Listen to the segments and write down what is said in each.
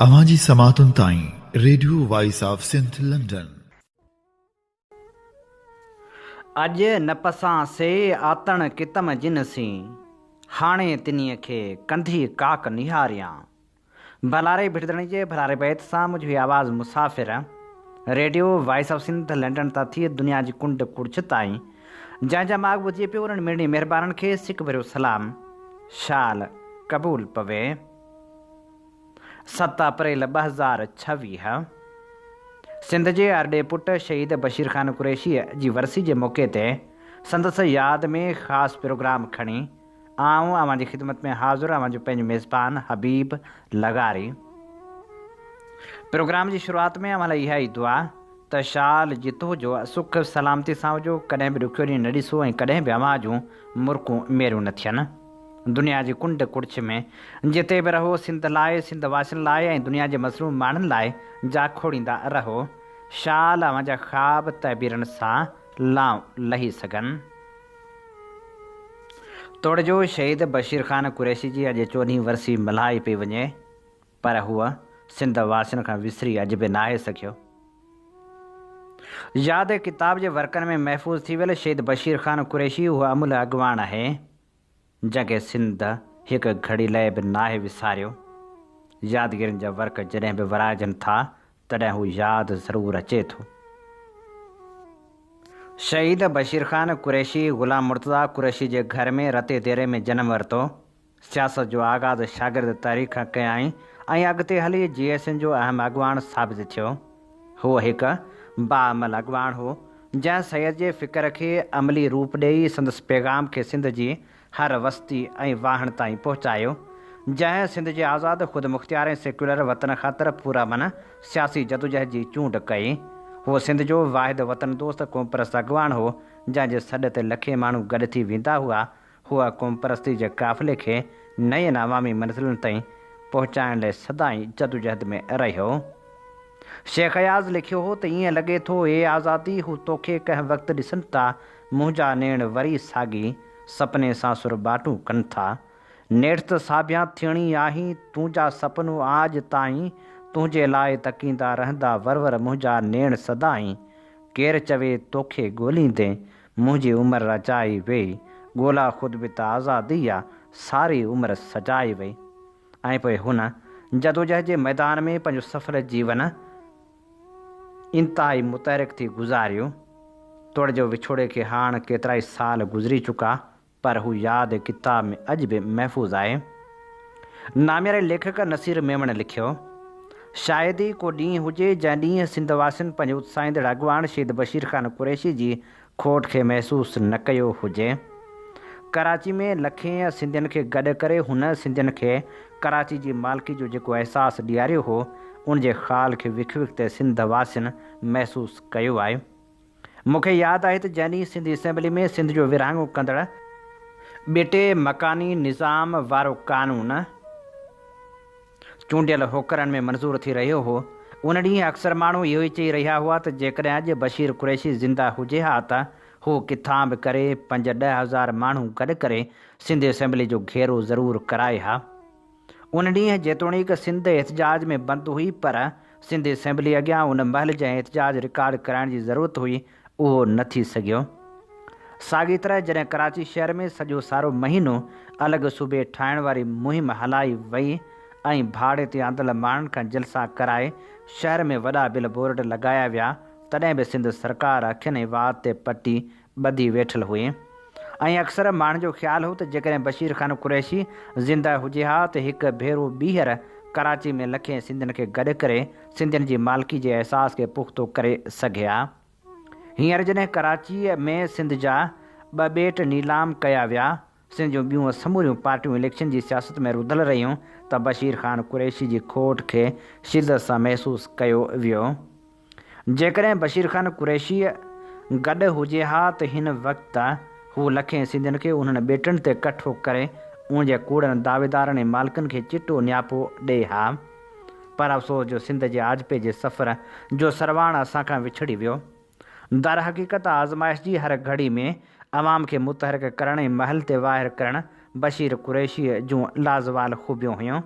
अवांजी समातुन ताईं radio voice of Sindh London. अज न पसां से आतण कितम जिनसी, हाणे तिनीअ खे कंधी काक निहारियां। भलारे भिड़दणी जे भलारे बैत सां मुंहिंजी आवाज़ मुसाफ़िर radio voice of Sindh London तां थी दुनिया जी कुंड कुड़छ ताईं जंहिंजा माग ॿुधी पियो उन्हनि मेणी महिरबाननि खे सिक भरियो सलाम शाल क़बूल पवे। 7 अप्रैल 2026 सिंध जे अरडे पुट शहीद बशीर ख़ान कुरैशी जी वरसी जे मौक़े ते संदसि यादि में ख़ासि प्रोग्राम खणी आऊं अवांजी ख़िदमत में हाज़िर अवांजो पंहिंजो मेज़बान हबीब लगारी। प्रोग्राम जी शुरूआत में अमल इहा ई दुआ त शाल जितो जो सुख सलामती सां हुजो, कॾहिं बि ॾुखियो ॾींहुं न ॾिसो ऐं कॾहिं बि अवां जूं मुर्कूं मेरियूं न थियनि। दुनिया जी कुंड कुड़छ में जिते बि रहो सिंध लाइ, सिंध वासियुनि लाइ ऐं दुनिया जे मज़लूम माण्हुनि लाइ जा खोड़ींदा रहो। शाल अवांजा ख़्वाब तहबीरनि सां लही सघनि। तोड़ जो शहीद बशीर ख़ान कुरैशी जी अॼु 14हीं वरसी मल्हाई पई वञे, पर हूअ सिंध वासियुनि खां विसरी अॼु बि नाहे सघियो। यादि किताब जे वर्कनि में महफ़ूज़ थी वियल शहीद बशीर ख़ान कुरैशी उहो अमुल अॻवान आहे जंहिंखे सिंध हिकु घड़ी लइ बि नाहे विसारियो। यादगिरियुनि जा वर्क जॾहिं बि वराइजनि था तॾहिं हू यादि ज़रूरु अचे थो। शहीद बशीर ख़ान कुरैशी ग़ुलाम मुर्तज़ा कुरैशी जे घर में रते देरे में जनम वरितो। सियासत जो आगाज़ शागिर्द तारीख़ खां कयाईं ऐं अॻिते हली GSN जो अहम अॻवान साबित थियो। हू हिकु बाअमल अॻवान हो जंहिं सैयद जे फ़िक्र खे अमली रूप ॾेई संदसि पैगाम खे सिंध जी हर वस्ती ऐं वाहण ताईं पहुचायो, जंहिं सिंध जे आज़ादु ख़ुदि मुख़्तियार ऐं सेक्युलर वतन ख़ातिर पूरा मन सियासी जदोजहद जी चूंड कई। हूअ सिंध जो वाहिद वतन दोस्त क़ौम परस्त अॻवान हो जंहिंजे सॾ ते लखे माण्हू गॾु थी वेंदा हुआ। हूअ क़ौम परस्ती जे क़ाफ़िले खे नयनि अवामी मंज़िलुनि ताईं पहुचाइण लाइ सदाईं जदोजहद में रहियो। शेख अयाज़ लिखियो हो त ईअं लॻे थो हे आज़ादी हू तोखे कंहिं वक़्तु ॾिसनि था, मुंहिंजा नेण वरी साॻी सपने सां सुर बाटूं कनि था। नेठ त साबिया थियणी आहीं तुंहिंजा सपनो आज ताईं, तुंहिंजे लाइ तकींदा रहंदा वर मुंहिंजा नेण सदाईं। केरु चवे तोखे ॻोल्हींदे मुंहिंजी उमिरि रचाई वेई, ॻोल्हा ख़ुदि बि त आज़ादी आहे सारी उमिरि सजाई वई। ऐं पोइ हुन जदोजहद जे मैदान में पंहिंजो सफ़ल जीवन इंतिहाई मुतहरिक थी गुज़ारियो। तोड़ जो विछोड़े खे हाणे केतिरा ई साल गुज़री चुका, पर हू यादि किताब में अॼु बि महफ़ूज़ आहे। नामियारे लेखक नसीर मेमण लिखियो, शायदि ई को ॾींहुं हुजे जंहिं ॾींहुं सिंध वासियुनि पंहिंजे उत्साहींदड़ अॻवान शहीद बशीर ख़ान कुरैशी जी खोट खे महसूसु न कयो हुजे। कराची में लखें सिंधियुनि खे गॾु करे हुन सिंधियुनि खे कराची जी मालिकी जो जेको अहसासु ॾियारियो हो उन जे ख़्याल खे विख विख ते सिंध वासियुनि महसूसु कयो आहे। मूंखे यादि आहे त जंहिं ॾींहुं सिंध असेंबली में सिंध जो विरहाङो कंदड़ ॿिटे मकानी निज़ाम वारो कानून चूंडियल होकरनि में मंज़ूर थी रहियो हो, उन ॾींहुं अक्सर माण्हू इहो ई चई रहिया हुआ त जेकॾहिं अॼु बशीर कुरैशी ज़िंदा हुजे हा त हू किथां बि करे 5-10 हज़ार माण्हू गॾु करे सिंध असेंबली जो घेरो ज़रूरु कराए हा। उन ॾींहुं जेतोणीकि सिंध एहतजाज में बंदि हुई, पर सिंध असेंबली अॻियां उन महिल जंहिं एहतजाज रिकॉर्ड कराइण जी ज़रूरत हुई उहो न थी सघियो। साॻी तरह जॾहिं कराची शहर में सॼो सारो महीनो अलॻि सूबे ठाहिण वारी मुहिम हलाई वई ऐं भाड़े ते आंदल माण्हुनि खां जलसा कराए शहर में वॾा बिल बोर्ड लॻाया विया, तॾहिं बि सिंध सरकार अखियुनि ऐं वात ते पटी ॿधी वेठल हुई। ऐं अक्सर माण्हुनि जो ख़्यालु हो त जेकॾहिं बशीर ख़ान कुरैशी ज़िंदा हुजे हा त हिकु भेरो ॿीहर कराची में लखें सिंधियुनि खे गॾु करे सिंधियुनि जी मालिकी जे अहसास खे पुख़्तो करे सघे हा। हींअर जॾहिं कराचीअ में सिंध जा 2 ॿेट नीलाम कया विया, सिंध जूं ॿियूं समूरियूं पार्टियूं इलेक्शन जी सियासत में रुधल रहियूं, त बशीर ख़ान कुरैशी जी खोट खे शिदत सां महसूसु कयो वियो। जेकॾहिं बशीर ख़ान कुरैशी गॾु हुजे हा त हिन वक़्तु हू लखें सिंधियुनि खे उन्हनि ॿेटनि ते कठो करे उन जे कूड़नि दावेदारनि ऐं मालिकनि खे चिटो नियापो ॾे हा। पर अफ़सोस जो सिंध जे आजपे जे सफ़र जो सरवाण असांखां विछड़ी वियो। दर हक़ीक़त आज़माइश जी हर घड़ी में अवाम खे मुतहरिक करण ऐं महल ते वाहिर करण बशीर कुरैशीअ जूं लाज़वाल ख़ूबियूं हुयूं।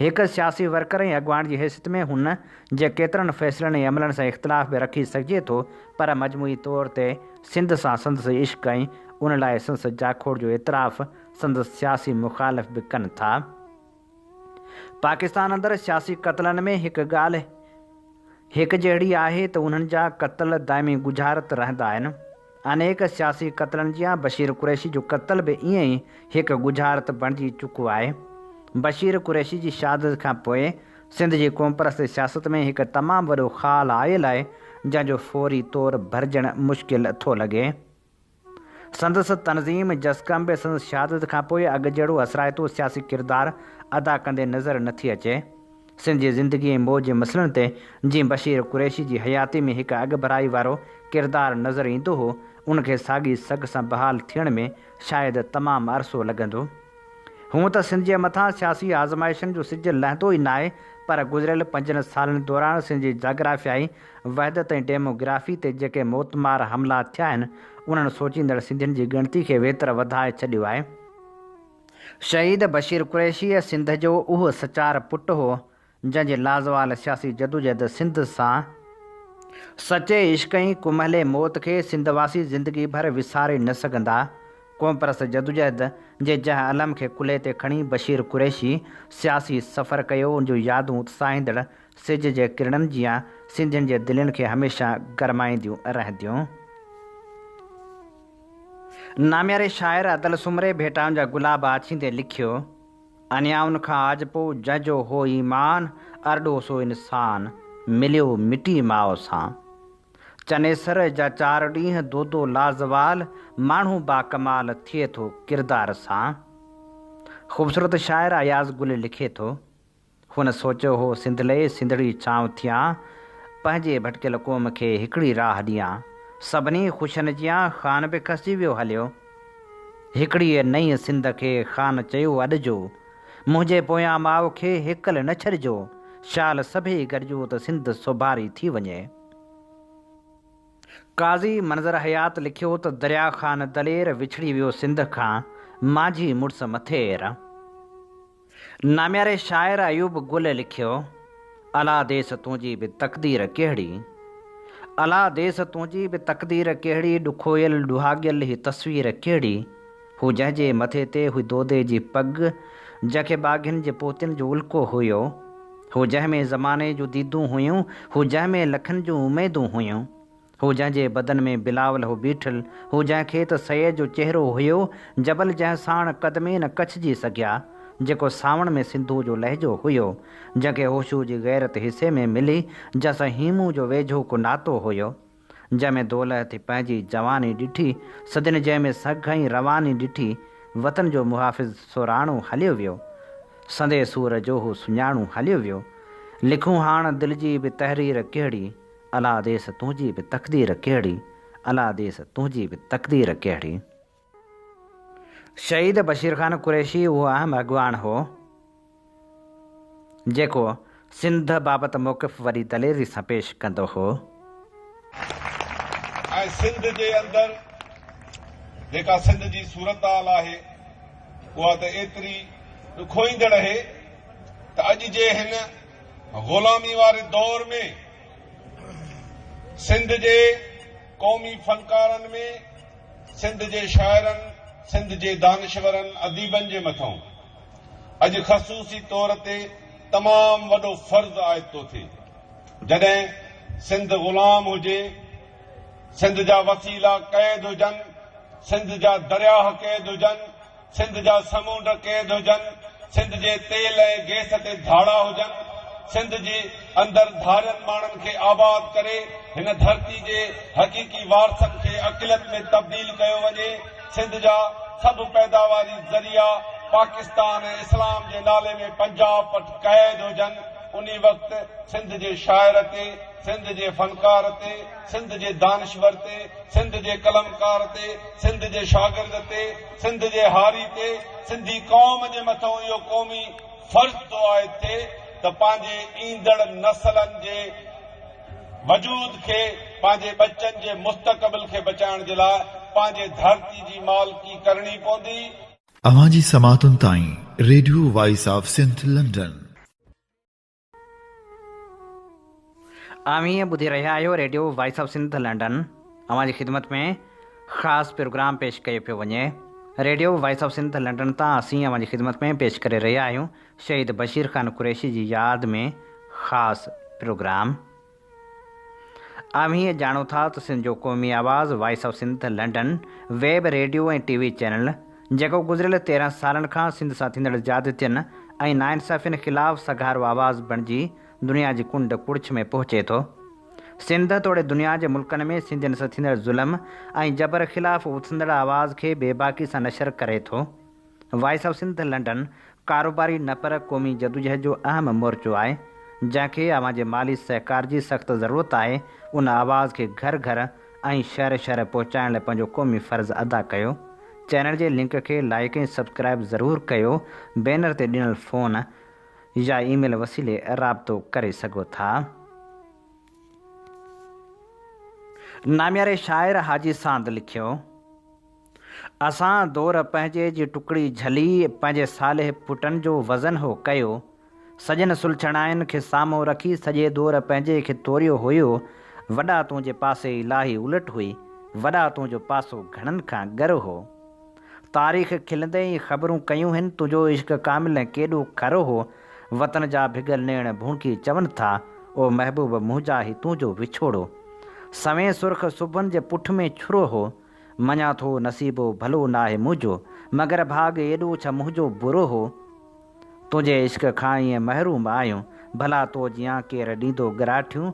हिकु सियासी वर्कर ऐं अॻुवाण जी हैसियत में हुन जे केतिरनि फ़ैसिलनि ऐं अमलनि सां इख़्तिलाफ़ बि रखी सघिजे थो, पर मजमूई तौर ते सिंध सां संदसि इश्क़ ऐं उन लाइ संदसि जाखोड़ जो एतिराफ़ संदसि सियासी मुख़ालिफ़ बि कनि था। पाकिस्तान अंदरि सियासी क़त्लनि में हिकु ॻाल्हि हिकु जहिड़ी आहे त उन्हनि जा क़त्ल दाइमी गुज़ारत रहंदा आहिनि। अनेक सियासी क़त्लनि जी बशीर कुरैशी जो क़त्ल बि ईअं ई हिकु गुज़ारत बणिजी चुको आहे। बशीर कुरैशी जी शहादत खां पोइ सिंध जी क़ौम परस्त सियासत में हिकु तमामु वॾो ख़ाल आयल आहे, जंहिंजो फौरी तौरु भरिजणु मुश्किल थो लॻे। संदसि तनज़ीम जस्कम बि संदसि शहादत खां पोइ अॻु जहिड़ो असराइतो सियासी किरदारु अदा कंदे नज़र नथी अचे। सिंध जी ज़िंदगी ऐं मौज जे मसइलनि ते जीअं बशीर कुरैशी जी हयाती में हिकु अॻु भराई वारो किरदारु नज़र ईंदो हो, उनखे साॻी सघ सां बहाल थियण में शायदि तमामु अरसो लॻंदो। हूअं त सिंध जे मथां सियासी आज़माइशनि जो सिज लहंदो ई न आहे, पर गुज़िरियल 5 सालनि दौरान सिंध जी जाग्राफियाई वहदत ऐं डेमोग्राफी ते जेके मोतमार हमला थिया आहिनि, उन्हनि सोचींदड़ सिंधियुनि जी गिणती खे वेतर वधाए छॾियो आहे। शहीद बशीर कुरैशी सिंध जो उहो सचार पुटु हो जंहिंजे लाज़वाल सियासी जदोजहद सिंध सां सचे इश्क़ ऐं कुमहले मौत खे सिंधवासी ज़िंदगी भर विसारे न सघंदा। क़ौम परस्त जदोजहद जे जंहिं अलम खे कुल्हे ते खणी बशीर कुरैशी सियासी सफ़र कयो, उनजूं यादूं उत्साहींदड़ सिज जे किरणनि जीअं सिंधियुनि जे दिलनि खे हमेशह गरमाईंदियूं रहंदियूं। नाम्यारे शाइर अदल सुमरे भेटाउनि जा गुलाब आछींदे लिखियो, अनियाउनि खां आजपो जंहिंजो हो ईमान, अरडो सो इंसान मिलियो मिटी माउ सां। चनेसर जा 4 ॾींहं दोदो लाज़वाल, माण्हू बाकमाल थिए थो किरदार सां। ख़ूबसूरत शाइर अयाज़ गुल लिखे थो, हुन सोचियो हो सिंधले सिंधड़ी छांव थियां, पंहिंजे भटकियल क़ौम खे हिकिड़ी राह ॾियां। सभिनी ख़ुशनि जियां ख़ान बि खसिजी वियो हलियो, हिकिड़ी नई सिंध खे ख़ान चयो अॼु जो, मुंहिंजे पोयां माउ खे हिकल न छॾिजो, शाल सभई गॾिजो त सिंध सोभारी थी वञे। काज़ी मंज़र हयात लिखियो त दरिया ख़ान दलेर विछड़ी वियो सिंध खां, माझी मुड़ुस मथेर। नाम्यारे शाइर अयूब गुल लिखियो, अला देस तुंहिंजी बि तक़दीर कहिड़ी, अला देस तुंहिंजी बि तक़दीर कहिड़ी, ॾुखोयल ॾुहागियल ही तस्वीर कहिड़ी। हू जंहिंजे मथे ते हुई दोदे जी पग, जंहिंखे बाग़ियुनि जे पोतियुनि जो उल्को हुयो। हू जंहिंमें ज़माने जूं दीदूं हुयूं, हू जंहिंमें लखनि जूं उमेदूं हुयूं। हू जंहिंजे बदन में बिलावल हो बीठल, हू जंहिंखे त सैद जो चहिरो हुयो, जबल जंहिं साण क़दमे न कछिजी सघिया, जेको सावण में सिंधू जो लहजो हुयो, जंहिंखे होशू जी गैरत हिसे में मिली, जंहिंसां हीमू जो वेझो को नातो हुयो, जंहिंमें दौलत पंहिंजी जवानी ॾिठी, सदिन जंहिंमें सघ ऐं रवानी ॾिठी, वतन जो मुहाफ़िज़ सोराणो हलियो वियो, संदे सूर जो हू सुञाणो हलियो वियो। लिखूं हाण दिलि जी बि तहरीर कहिड़ी, अला देस तुंहिंजी बि तक़दीर कहिड़ी, अला देस तुंहिंजी बि तक़दीर कहिड़ी। शहीद बशीर ख़ान कुरैशी उहो अहम अॻुवाण हो जेको सिंध बाबति मौक़िफ़ वरी दलेरी सां पेश कंदो हो। ऐं सिंध जे अंदरि जेका सिंध जी सूरत-हाल आहे, उहा त एतिरी ॾुखोईंदड़ आहे त अॼु जे हिन ग़ुलामी वारे दौर में सिंध जे क़ौमी फनकारनि में, सिंध जे शाइरनि, सिंध जे दानिशवरनि, अदीबनि जे मथां अॼु ख़सूसी तौर ते तमामु वॾो फ़र्ज़ आयद थो थिए। जॾहिं सिंध ग़ुलाम हुजे, सिंध जा वसीला क़ैद हुजनि, सिंध जा दरियाह क़ैद हुजनि, सिंध जा समुंड क़ैद हुजनि, सिंध जे तेल ऐं गैस ते धाड़ा हुजनि, सिंध जे अंदरि धारियनि माण्हुनि खे आबाद करे हिन धरती जे हक़ीक़ी वारसनि खे अक़िलत में तब्दील कयो वञे, सिंध जा सभु पैदावारी ज़रिया पाकिस्तान ऐं इस्लाम जे नाले में पंजाब वटि क़ैद हुजनि, उन वक़्तु सिंध जे शाइर ते, सिंध जे फनकार ते, सिंध जे दानिशवर ते, सिंध जे कलमकार ते, सिंध जे शागिर्द ते, सिंध जे हारी ते, सिंधी क़ौम जे मथां इहो क़ौमी फ़र्ज़ थो आयद थिए त पंहिंजे ईंदड़ नसलनि जे वजूद खे, पंहिंजे बचनि जे मुस्तक़बिल खे बचाइण जे लाइ पंहिंजे धरती जी मालकी करणी पवंदी। अवां जी समातुनि ताईं radio voice of Sindh London. आमीं ॿुधी रहिया आहियो radio voice of Sindh London. अव्हांजी ख़िदमत में ख़ासि प्रोग्राम पेश कयो पियो वञे। Radio voice of Sindh London तां असीं अव्हांजी ख़िदमत में पेश करे रहिया आहियूं शहीद बशीर ख़ान कुरैशी जी यादि में ख़ासि प्रोग्राम। आमीं ॼाणो था त सिंध जो क़ौमी आवाज़ voice of Sindh London web radio ऐं टीवी चैनल जेको गुज़िरियल 13 सालनि खां सिंध सां थींदड़ ज़्यादतियुनि ऐं नाइंसाफ़ियुनि ख़िलाफ़ु सघारो आवाज़ बणिजी दुनिया जी कुंड कुड़िछ में पहुचे थो। सिंध तोड़े दुनिया जे मुल्कनि में सिंधियुनि सां थींदड़ ज़ुल्म ऐं जबर ख़िलाफ़ु उथंदड़ आवाज़ खे बेबाकी सां नशर करे थो। वॉइस ऑफ सिंध लंडन कारोबारी न पर क़ौमी जदोजहद जो अहम मोर्चो आहे जंहिंखे अव्हां जे माली सहकार जी सख़्तु ज़रूरत आहे। उन आवाज़ खे घर घर ऐं शहर शहर पहुचाइण लाइ पंहिंजो क़ौमी फ़र्ज़ु अदा कयो। चैनल जे लिंक खे लाइक ऐं सब्सक्राइब ज़रूरु कयो। बैनर ते ॾिनल फ़ोन या ईमेल वसीले राब्तो करे सघो था। नामियारे शाइर हाजी सांद लिखियो, असां दौर पंहिंजे जी टुकड़ी झली पंहिंजे साले पुटनि जो वज़न हो कयो। सजन सुलझणाइनि खे साम्हूं रखी सॼे दौर पंहिंजे खे तोरियो हुयो। वॾा तुंहिंजे पासे इलाही उलट हुई, वॾा तुंहिंजो पासो घणनि खां गर हो। तारीख़ खिलंदे ई ख़बरूं कयूं आहिनि तुंहिंजो इश्क कामिल केॾो खरो हो। वतन जा भिगल नेण भूणकी चवनि था ओ महबूब मुंहिंजा ई तुंहिंजो विछोड़ो। सवें सुर्ख सुबुहनि जे पुठ में छुरो हो। मञा थो नसीबो भलो नाहे मुंहिंजो मगर भाग एॾो छा मुंहिंजो बुरो हो। तुंहिंजे इश्क खां ईअं महरूम आहियूं भला तो जियां केरु ॾींदो गिराठियूं।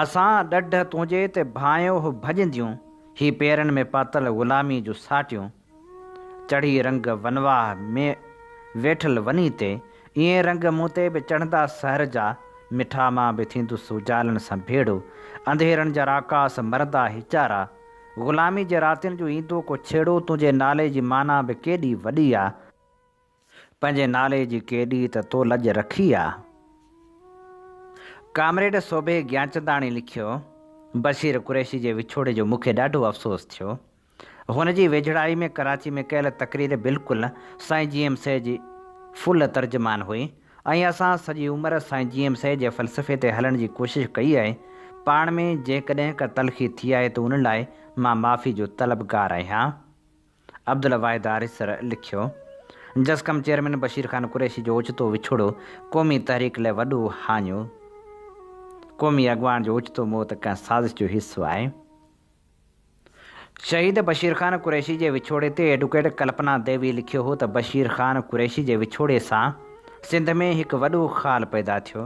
असां ॾढ तुंहिंजे ते भायो हो भॼंदियूं ही पेरनि में पातल ग़ुलामी जूं साटियूं। चढ़ी रंग वनवाह में वेठल वनी ते ईअं रंग मूं ते बि चढ़ंदा सहर जा। मिठा मां बि थींदुसि उजालनि सां भेड़ो, अंधेरनि जा राकास मरंदा हिचारा। ग़ुलामी जे रातियुनि जो ईंदो को छेड़ो, तुंहिंजे नाले जी माना बि केॾी वॾी आहे। पंहिंजे नाले जी केॾी त तो लॼ रखी आहे। कामरेड सोभे ज्ञानचंदाणी लिखियो, बशीर कुरैशी जे विछोड़े जो मूंखे ॾाढो अफ़सोस थियो। हुन जी वेझड़ाई में कराची में कयल तक़रीर बिल्कुलु साईं जी एम से जी फुल तर्जुमान हुई ऐं असां सॼी उमिरि साईं जी एम से जे फ़लसफ़े ते हलण जी कोशिशि कई आहे। पाण में जेकॾहिं का तलख़ी थी आहे त उन लाइ मां माफ़ी जो तलबगार आहियां। अब्दुल वाहिद आरिसर लिखियो, जसकम चेयरमैन बशीर ख़ान कुरैशी जो ओचितो विछोड़ो क़ौमी तहरीक लाइ वॾो हाञो। क़ौमी अॻवान जो ओचितो मौत कंहिं साज़िश जो हिसो आहे। शहीद बशीर ख़ान कुरैशी जे विछोड़े ते एडवोकेट कल्पना देवी लिखियो हो त बशीर ख़ान कुरैशी जे विछोड़े सां सिंध में हिकु वॾो ख़ाल पैदा थियो।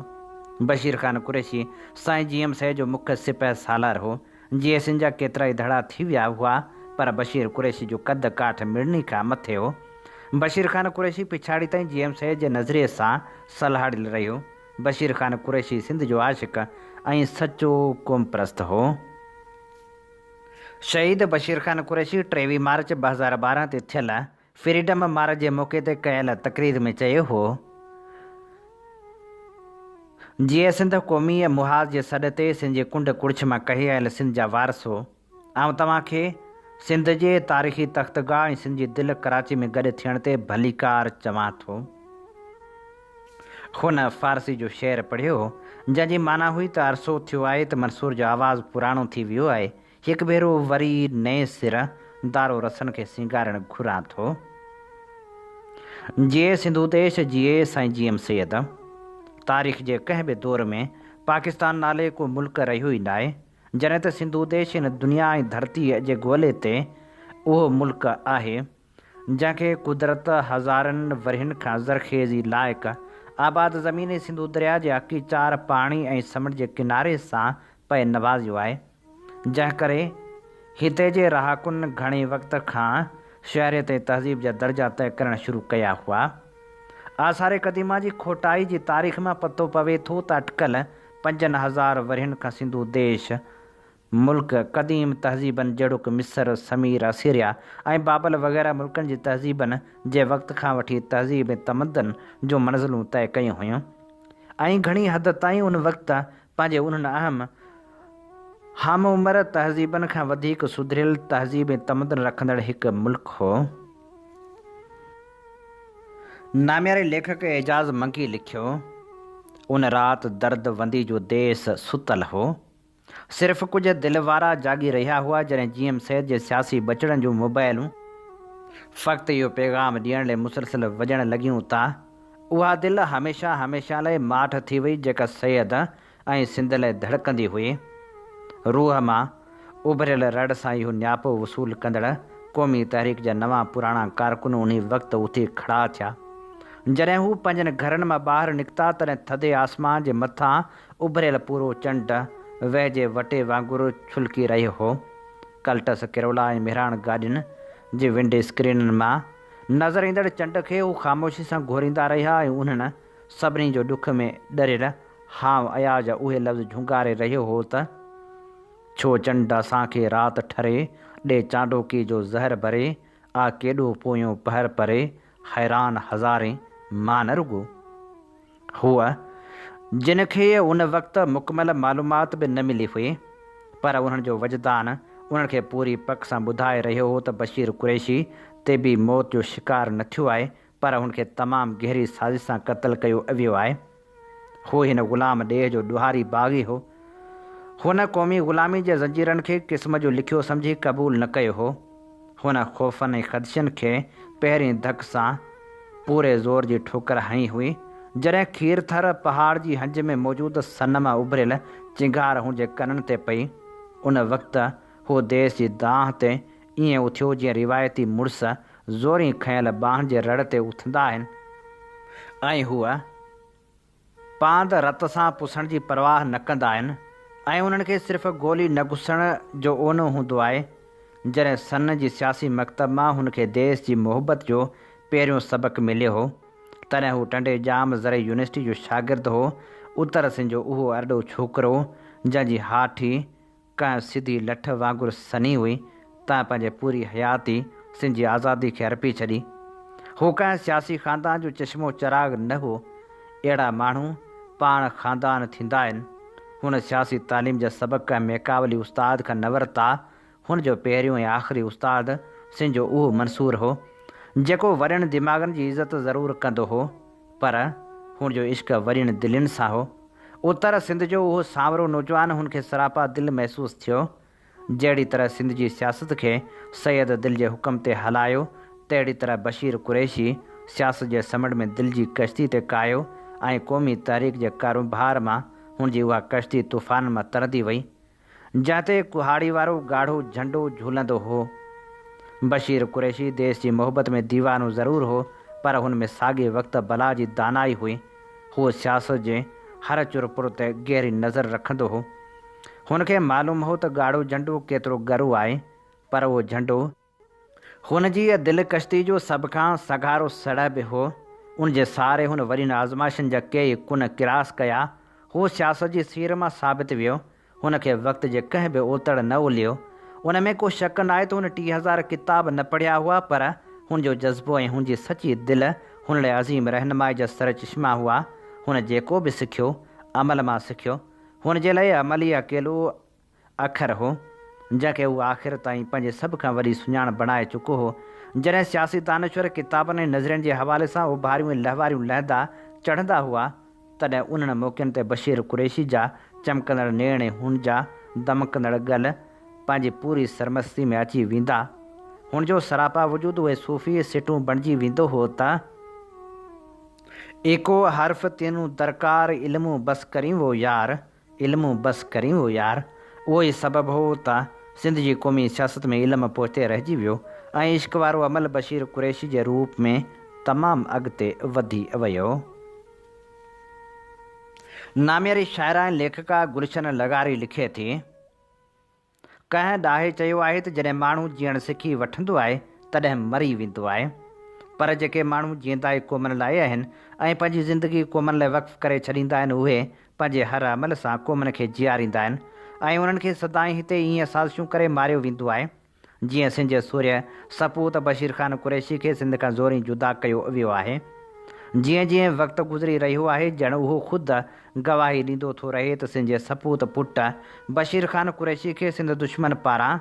बशीर ख़ान कुरैशी साईं जी एम से जो मुख्य सिपह सालार हो। जीअं सिंध जा केतिरा ई धड़ा थी विया हुआ पर बशीर कुरैशी जो कद काठ मिड़नी खां मथे हो। बशीर ख़ान कुरैशी पिछाड़ी ताईं जी एम से जे नज़रिए सां सलाहियल रहियो। बशीर ख़ान कुरैशी सिंध जो आशिक़ ऐं सचो क़ौम परस्त हो। शहीद बशीर ख़ान कुरैशी 23 मार्च 2012 ते थियल फ्रीडम मार्च जे मौक़े ते कयल तक़रीर में चयो हो, जीअं सिंध क़ौमी मुहाज़ जे सॾ ते सिंध जे कुंड कुड़िछ मां कही आयल सिंध जा वारसो ऐं तव्हांखे सिंध जे तारीख़ी तख़्तगाह ऐं सिंध जी दिलि कराची में गॾु थियण ते भलीकार चवां थो। हुन फ़ारसी जो शेर पढ़ियो जंहिंजी माना हुई त अरसो थियो आहे त मंसूर जो आवाज़ु पुराणो थी वियो आहे। हिकु भेरो वरी नए सिर दारो रसनि खे सिंगारणु घुरां थो। जीअं सिंधु देश जीअं साईं जी एम सैयद। तारीख़ जे कंहिं बि दौर में पाकिस्तान नाले को मुल्क रहियो ई न आहे। जॾहिं त सिंधु देश हिन दुनिया ऐं धरतीअ जे ॻोल्हे ते उहो मुल्क आहे जंहिंखे कुदरत हज़ारनि वरियनि खां ज़रख़ेज़ी लाइक़ु आबाद ज़मीन सिंधु दरिया जे अकी चार पाणी ऐं समुंड जे किनारे सां पए नवाज़ियो आहे। जंहिं करे हिते जे रहाकुनि घणे वक़्त खां शहरियत ऐं तहज़ीब जा दर्जा तय करणु शुरू कया हुआ। आसारे क़दीमा जी खोटाई जी तारीख़ मां पतो पवे थो त अटकल 5000 वरियनि खां सिंधु देश मुल्क क़दीम तहज़ीबनि जहिड़ो मिस्र, समीर, असीरिया ऐं बाबल वग़ैरह मुल्कनि जी तहज़ीबनि जे वक़्त खां वठी तहज़ीब ऐं तमदन जो मंज़िलूं तय कयूं हुयूं ऐं घणी हद ताईं उन वक़्तु पंहिंजे उन्हनि अहम हम उमिरि तहज़ीबनि खां वधीक सुधरियल तहज़ीब ऐं तमदन रखंदड़ हिकु मुल्क हो। नामियारे लेखक एजाज़ मंकी लिखियो, उन राति दर्द वंदी जो देस सुतल हो। सिर्फ़ु कुझु दिलि वारा जाॻी रहिया हुआ जॾहिं GM सैद जे सियासी बचड़नि जूं मोबाइलूं फ़क़्ति इहो पैगाम ॾियण लाइ मुसलसिल वॼण लॻियूं था। उहा दिलि हमेशह हमेशह लाइ माठ थी वई जेका सैद ऐं सिंध लाइ धड़कंदी हुई। रूह मां उभरियल रड़ सां इहो नियापो वसूल कंदड़ क़ौमी तहरीक जा नवां पुराणा कारकुन उन वक़्तु उथी खड़ा थिया। जॾहिं हू पंहिंजनि घरनि मां ॿाहिरि निकिता तॾहिं थधे आसमान जे मथां उभरियल पूरो चंड वेझे वटे वांगुरु छुलकी रहियो हो। कल्टस किरोला ऐं मिहरान गाॾियुनि जे विंडो स्क्रीननि मां नज़र ईंदड़ चंड खे हू ख़ामोशी सां घोरींदा रहिया ऐं उन्हनि सभिनी जो ॾुख में ॾरियल हाव अयाज उहे लफ़्ज़ झुंगारे रहियो हो त छो चंड असांखे राति ठरे ॾे चांडोकी जो ज़हर भरे आ केॾो पोयों पहर परे हैरान हज़ारे मां न रुॻो। हूअ जिन खे उन वक़्तु मुकमल मालूमात बि न मिली हुई, पर उन्हनि जो वजदान उन्हनि खे पूरी पक सां ॿुधाए रहियो हो त बशीर कुरैशी ते बि मौत जो शिकार न थियो आहे, पर हुनखे तमामु गहरी साज़िश सां क़त्ल कयो वियो आहे। हू हिन ग़ुलाम ॾेह जो ॾुहारी बाग़ी हो। हुन क़ौमी ग़ुलामी जे ज़ंजीरनि खे क़िस्म जो लिखियो सम्झी क़बूल न कयो हो। हुन ख़ौफ़नि ऐं ख़दशनि खे पहिरीं धक सां पूरे ज़ोर जी ठोकर हणी हुई जॾहिं खीरथर पहाड़ जी हंज में मौजूदु सन मां उभरियल चिंगार हुनजे कननि ते पई। उन वक़्तु हू देश जी दांह ते ईअं उथियो जीअं रिवायती मुड़ुस ज़ोरी खयल बांह जे रड़ ते उथंदा आहिनि ऐं हूअ पांद रत सां पुसण जी परवाह न कंदा आहिनि ऐं उन्हनि खे सिर्फ़ु गोली न घुसण जो ओनो हूंदो आहे। जॾहिं सन जी सियासी मकतब मां हुनखे देश जी मोहबत जो पहिरियों सबक़ु मिलियो हो तॾहिं हू टंडे जाम ज़रे यूनिवर्सिटी जो शागिर्दु हो। उत्तर सिंध जो उहो अरड़ो छोकिरो जंहिंजी हाठी कंहिं सिधी लठ वांगुरु सनी हुई त पंहिंजे पूरी हयाती सिंध जी आज़ादी खे अर्पी छॾी। हू कंहिं सियासी ख़ानदान जो चश्मो चिराग न हो। अहिड़ा माण्हू पाण ख़ानदान थींदा आहिनि। हुन सियासी तालीम जा सबक़ मेकावली उस्ताद खां न वरिता। हुनजो पहिरियों ऐं आख़िरी उस्ताद सिंध जो उहो मंसूर हो जेको वॾनि दिमाग़नि जी इज़त ज़रूरु कंदो हो, पर हुनजो इश्क़ वॾनि दिलनि सां हो। उत्तर सिंध जो उहो सांवरो नौजवान हुनखे सरापा दिलि महसूसु थियो। जहिड़ी तरह सिंध जी सियासत खे सैयद दिल जे हुकम ते हलायो, तहिड़ी तरह बशीर कुरैशी सियासत जे समुंड में दिलि जी कश्ती ते कायो ऐं क़ौमी तहरीक जे कारोबार मां हुनजी उहा कश्ती तूफ़ान मां तरंदी वई जंहिं ते कुहाड़ी वारो ॻाढ़ो झंडो झूलंदो हो। बशीर कुरैशी देश जी मोहबत में दीवानो ज़रूरु हो, पर हुन में साॻे वक़्तु बला जी दानाई हुई। हू सियासत जे हर चुरपुर ते गहरी नज़र रखंदो हो। हुनखे मालूम हो त ॻाढ़ो झंडो केतिरो गरू आहे, पर उहो झंडो हुनजी दिलि कश्ती जो सभ खां सघारो सड़ बि हो। उनजे सहारे हुन वॾियुनि आज़माइशनि जा कई कुन किरास कया। हू सियासत जी सीर मां साबित वियो। हुनखे वक़्त जे कंहिं बि ओतड़ न उलियो। उन में को शक न आहे त हुन 30,000 किताब न पढ़िया हुआ, पर हुनजो जज़्बो ऐं हुनजी सची दिलि हुन लाइ अज़ीम रहनुमाई जा सर चश्मा हुआ। हुन जेको बि सिखियो अमल मां सिखियो। हुनजे लाइ अमल ई अकेलो अखर हो जंहिंखे हू आख़िर ताईं पंहिंजे सभ खां वॾी सुञाण बणाए चुको हो। जॾहिं सियासी दानश्वर किताबनि ऐं नज़रनि जे हवाले सां उभारियूं ऐं लहवारियूं लहंदा चढ़ंदा हुआ, तॾहिं उन्हनि मौक़नि ते बशीर कुरैशी जा चमकंदड़ नेण ऐं हुन जा दमकंदड़ गल पंहिंजी पूरी सरमस्ती में अची वेंदा। हुनजो सरापा वजूदु उहे सूफ़ी सिटूं बणिजी वेंदो हो त एको हर्फ़ तेनू दरकार इल्मू बस करी वो यार, इल्मू बस करी वो यार। उहो ई सबबु हो त सिंध जी क़ौमी सियासत में इल्मु पोइ रहिजी वियो ऐं इश्क वारो अमल बशीर कुरैशी जे रूप में तमामु अॻिते वधी वियो। नामियारी शाइरा ऐं लेखका गुलशन लगारी लिखे थी, कंहिं ॾाहे चयो आहे त जॾहिं माण्हू जीअण सिखी वठंदो आहे तॾहिं मरी वेंदो आहे, पर जेके माण्हू जीअंदा ई क़ौमनि लाइ आहिनि ऐं पंहिंजी ज़िंदगी क़ौमनि लाइ वक़्फ़ु करे छॾींदा आहिनि, उहे पंहिंजे हर अमल सां क़ौमनि खे जीआरींदा आहिनि ऐं उन्हनि खे सदाईं हिते ईअं साज़िशूं करे मारियो वेंदो आहे जीअं सिंध जे सूर्य सपूत बशीर ख़ान कुरैशी खे सिंध खां ज़ोरी जुदा कयो वियो आहे। जीअं जीअं वक़्तु गुज़री रहियो आहे ॼण उहो ख़ुदि गवाही ॾींदो थो रहे त सिंध जे सपूत पुटु बशीर ख़ान कुरैशी खे सिंध दुश्मन पारां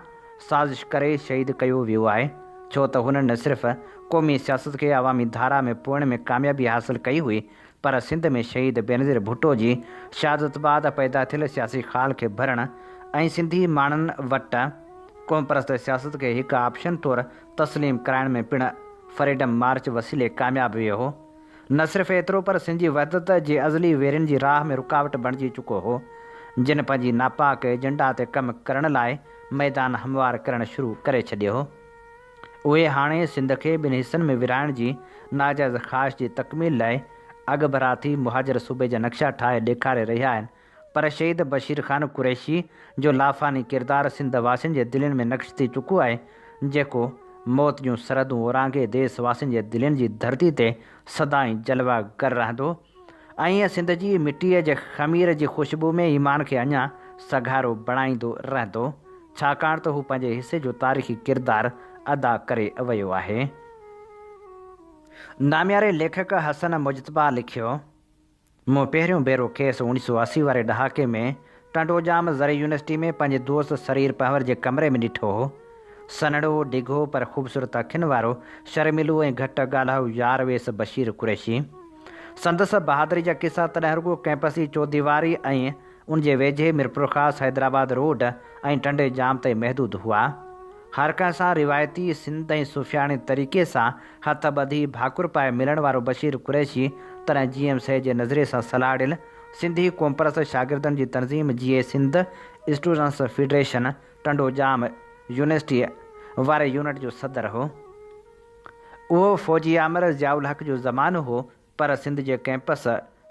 साज़िश करे शहीद कयो वियो आहे। छो त हुननि न सिर्फ़ु क़ौमी सियासत खे अवामी धारा में पोइण में कामयाबी हासिल कई हुई, पर सिंध में शहीद बेनज़ीर भुट्टो जी शहादत बाद पैदा थियल सियासी ख़ाल खे भरण ऐं सिंधी माण्हुनि वटि क़ौम परस्त सियासत खे हिकु ऑप्शन तौरु तस्लीम कराइण में पिणु फ्रीडम मार्च वसीले कामयाबु वियो हो। न सिर्फ़ु एतिरो, पर सिंधी वहदत जे अज़ली वेरियुनि जी राह में रुकावट बणिजी चुको हो, जिन पंहिंजी नापाक एजेंडा ते कमु करण लाइ मैदान हमवार करणु शुरू करे छॾियो हो। उहे हाणे सिंध खे ॿिनि हिसनि में विराइण जी नाजाइज़ ख़्वाहिश जी तकमील लाइ अॻभरा थी मुहाजिर सूबे जा नक्शा ठाहे ॾेखारे रहिया आहिनि, पर शहीद बशीर ख़ान कुरैशी जो लाफ़ानी किरदारु सिंध वासियुनि जे दिलनि में नक्श थी चुको आहे, जेको मौत जूं सरहदूं ओरांगे देश वासियुनि जे दिलनि जी धरती ते सदाई जलवा कर रहंदो ऐं सिंध जी मिटीअ जे ख़मीर जी ख़ुशबू में ईमान खे अञा सघारो बणाईंदो रहंदो, छाकाणि त हू पंहिंजे हिसे जो तारीख़ी किरदारु अदा करे वियो आहे। नामियारे लेखक हसन मुजतबा लिखियो, मूं पहिरियों भेरो खेसि 1980 वारे ॾहाके में टंडोजाम ज़रे यूनिवर्सिटी में पंहिंजे दोस्त सरीर पंवर जे कमरे में ॾिठो हो। सनड़ो डिघो पर ख़ूबसूरत अखियुनि वारो शर्मिलो ऐं घटि ॻाल्हायो यार वेस बशीर कुरैशी। संदसि बहादुरी जा किस्सा तॾहिं रुॻो कैंपस जी चौदीवारी ऐं उन जे वेझे मिरपुरख़ास हैदराबाद रोड ऐं टंडे जाम ताईं महदूद हुआ। हर कंहिं सां रिवायती सिंध ऐं सुफ़ियाणे तरीक़े सां हथ ॿधी भाकुर पाए मिलण वारो बशीर कुरैशी तॾहिं GMC जे नज़रिए सां सलाह ॾियल सिंधी क़ौम परस्त शागिर्दनि जी तनज़ीम GA Sindh students federation Tandojam university वारे यूनिट जो सदर हो। उहो फ़ौजी आमिर ज़ियाउल हक़ जो ज़मानो हो, पर सिंध जे कैंपस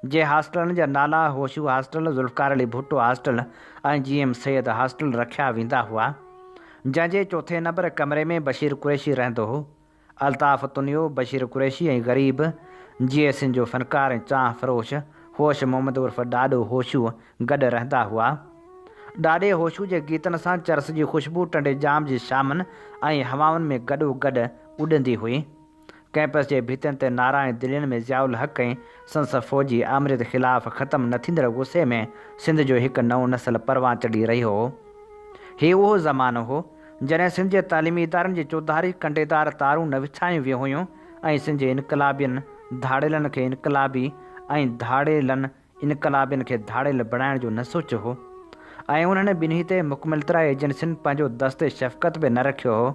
जे हॉस्टलनि जा नाला होशू हॉस्टल, ज़ुल्फ़कार अली भुट्टो हॉस्टल ऐं GM सैयद हॉस्टल रखिया वेंदा हुआ, जंहिंजे चौथे नंबर कमरे में बशीर कुरैशी रहंदो हो। अल्ताफ़ तुनियो, बशीर कुरैशी ऐं ग़रीब GA सिंध जो फ़नकार ऐं चांह फ़रोश होश मोहम्मद उर्फ़ ॾाॾो होशू गॾु रहंदा हुआ। ॾाॾे होशू जे गीतनि सां चरस जी ख़ुशबू टंडे जाम जी शामनि ऐं हवाउनि में गॾो गॾु उॾंदी हुई। कैंपस जे भितियुनि ते नारा ऐं दिलनि में ज़ियाउल हक़ ऐं संस फ़ौजी आमिरत ख़िलाफ़ु ख़तमु न थींदड़ गुस्से में सिंध जो हिकु नओं नस्ल परवां चढ़ी रहियो हो। हीउ उहो ज़मानो हो जॾहिं सिंध जे तालीमी इदारनि जी चौधारी कंडेदार तारूं न विछायूं वियूं हुयूं ऐं सिंध जे इनकलाबियुनि धाड़ेलनि खे इनकलाबी ऐं धाड़ेलनि इनकलाबियुनि खे धाड़ेल बणाइण जो न सोचियो हो ऐं उन्हनि ॿिन्ही ते मुकमिलतरा एजेंसियुनि पंहिंजो दस्ते शफ़क़त बि न रखियो हो।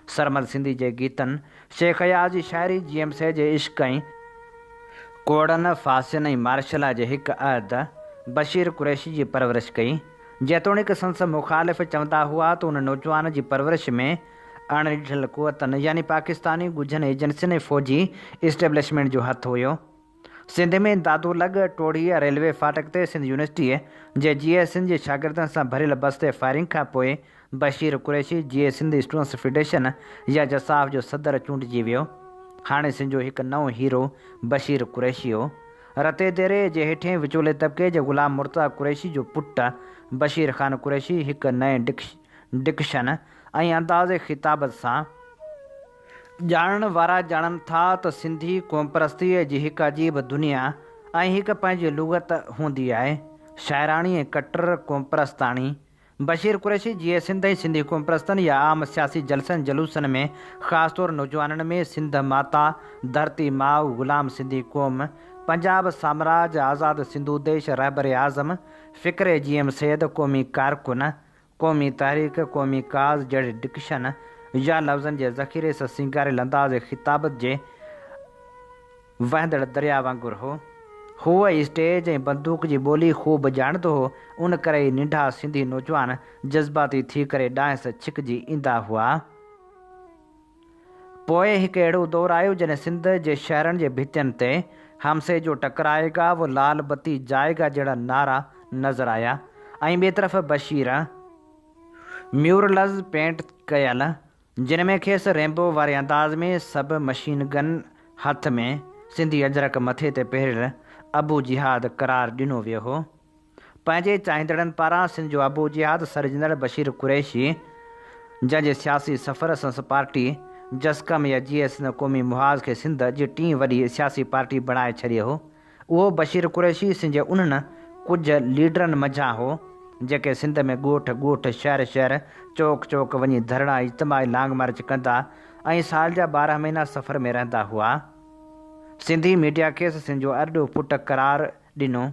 सरमद सिंधी जे गीतनि, शेख अयाज़ जी शाइरी, GMC जे इश्क़ ऐं कोड़नि फासियुनि ऐं मार्शला जे हिकु अहद बशीर कुरैशी जी परवरिश कई। जेतोणीकि संस मुख़ालिफ़ चवंदा हुआ त उन नौजवान जी परवरिश में अणिढ़ियल क़ुवतनि यानी पाकिस्तानी ॻुझनि एजेंसियुनि ऐं फ़ौजी इस्टेब्लिशमेंट जो हथु हुयो। सिंध में दादोलग टोड़ीअ रेलवे फाटक ते सिंध यूनिवर्सिटीअ जे GA सिंध जे शागिर्दनि सां भरियल बस ते फायरिंग खां पोइ Bashir Qureshi GA Sindh students federation या जसाफ जो सदर चूंडिजी वियो। हाणे सिंध जो हिकु नओं हीरो बशीर कुरैशी हो। रते देरे जे हेठिएं विचोले तबिके जे ग़ुलाम मुर्तज़ा कुरैशी जो पुटु बशीर ख़ान कुरैशी हिकु नए डिक्शन ऐं अंदाज़े ख़िताबत सां ॼाणण वारा ॼाणनि था त सिंधी क़ौम परस्तीअ जी हिकु अजीब दुनिया ऐं हिकु पंहिंजी लुग़त हूंदी आहे, शाइराणी ऐं कटर क़ौम परस्ताणी। बशीर कुरैशी GA सिंध ऐं सिंधी क़ौम परस्तनि या आम सियासी जलसनि जलूसनि में ख़ासि तौरु नौजवाननि में सिंध माता, धरती माउ, ग़ुलाम सिंधी क़ौम, पंजाब साम्राज, आज़ाद सिंधु देश, रहबर आज़म, फ़िक्र GM सैयद, क़ौमी कारकुन, क़ौमी तहरीक, क़ौमी काज़ जहिड़े डिक्शन या लफ़्ज़नि जे ज़ख़ीरे सां सिंगारियल अंदाज़ ख़िताबत जे वहंदड़ दरिया वांगुरु हो। हूअ स्टेज ऐं बंदूक जी ॿोली ख़ूब ॼाणंदो हो, उन करे ई नंढा सिंधी नौजवान जज़्बाती थी करे ॾांहुं छिकिजी ईंदा हुआ। पोइ हिकु अहिड़ो दौरु आयो जॾहिं सिंध जे शहरनि जे भितियुनि ते हमसे जो टकराएगा वो लाल बत्ती जाएगा जहिड़ा नारा नज़र आया ऐं ॿिए तरफ़ बशीर म्यूरल्स पेंट कयल, जिन में खेसि रेम्बो वारे अंदाज़ में सभु मशीन गन हथ में सिंधी अजरक मथे ते पहिरियल अबू जिहाद करार ॾिनो वियो हो। पंहिंजे चाहींदड़नि पारां सिंध जो अबू जिहाद सरजंदड़ बशीर कुरैशी, जंहिंजे सियासी सफ़र संस पार्टी जस्कम या GA सिंध क़ौमी मुहाज़ खे सिंध जी टीं वॾी सियासी पार्टी बणाए छॾियो हो। उहो बशीर कुरैशी सिंध जे उन्हनि कुझु लीडरनि मंझां हो जेके सिंध में ॻोठ ॻोठ, शहर शहर, चौक चौक वञी धरणा, इज्तिमाही लांग मार्च कंदा ऐं साल जा 12 महीना सफ़र में रहंदा हुआ। सिंधी मीडिया खेसि सिंध जो अॾो पुट करार ॾिनो।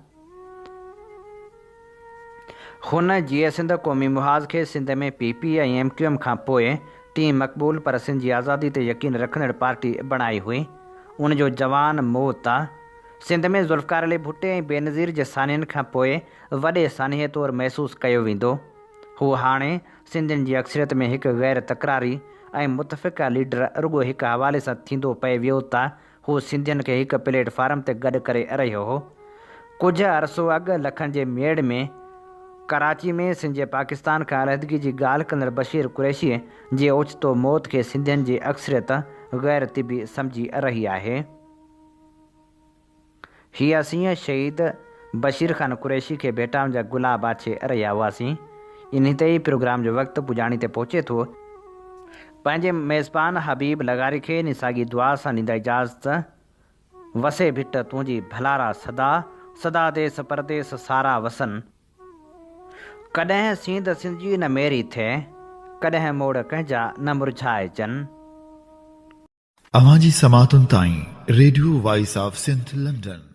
हुन जीअं सिंध क़ौमी मुहाज़ खे सिंध में PP ऐं MQM खां पोइ टीं मक़बूल पर सिंध जी आज़ादी ते यकीन रखंदड़ पार्टी बणाई हुई। उन जो जवान मौत आहे। सिंध में ज़ुल्फ़कार अली भुट्टे ऐं बेनज़ीर जे सानियनि खां पोइ वॾे सानिए तौरु महसूसु कयो वेंदो। हू हाणे सिंधियुनि जी अक्सरियत में हिकु गैर तकरारी ऐं मुतफ़िक़ा लीडर रुॻो हिकु हवाले सां थींदो पए वियो त हू सिंधियुनि खे हिकु प्लेटफार्म ते गॾु करे रहियो हो। कुझु अरसो अॻु लखनि जे मेड़ में कराची में सिंध जे पाकिस्तान खां अलहदगी जी ॻाल्हि कंदड़ बशीर कुरैशीअ जे ओचितो मौत खे सिंधियुनि जी अक्सरियत गैर तिबी सम्झी रही आहे। हीअ असीं शहीद बशीर ख़ान कुरैशी खे भेटाउनि जा गुलाब आछे रहिया हुआसीं। इन ते ई प्रोग्राम जो वक़्तु पुॼाणी ते पहुचे थो। पंहिंजे मेज़बान हबीब लगारी खे निसागी दुआ सां ॾींदा इजाज़त। वसे भिट तुंहिंजी भलारा सदा, सदा देस परदेस सारा वसन। कॾहिं सींद सिंध जी न मेरी थिए, कॾहिं मोड़ कंहिंजा न मुरझाइजनि। अवां जी समातुनि ताईं radio voice of Sindh London.